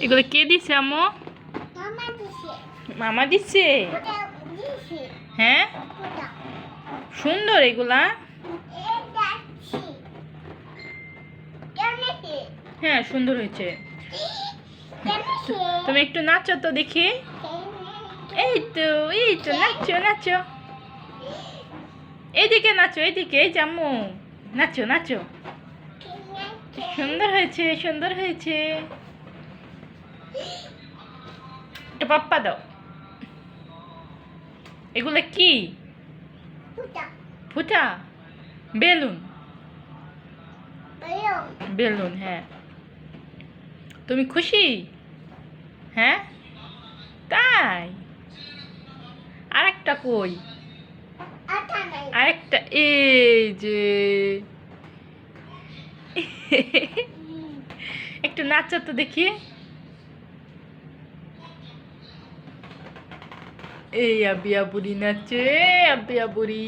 এগুলো কে দিছে আম্মু? মামা দিচ্ছে। হ্যাঁ, সুন্দর এগুলা। হ্যাঁ, সুন্দর হয়েছে। তুমি একটু নাচো তো দেখি। এই তো, এই তো, নাচো নাচো। এইদিকে নাচো, এইদিকে, এই জাম্মু, নাচো নাচো। সুন্দর হয়েছে, সুন্দর হয়েছে। একটা পাপ্পা দাও। এগুলো কি? ফুটা? বেলুন? বেলুন, হ্যাঁ। তুমি খুশি? হ্যাঁ, তাই? আরেকটা কই? আরেকটা এই যে। একটু নাচো তো দেখি। এই আবিয়া বুড়ি নাচে, আবিয়া বুড়ি।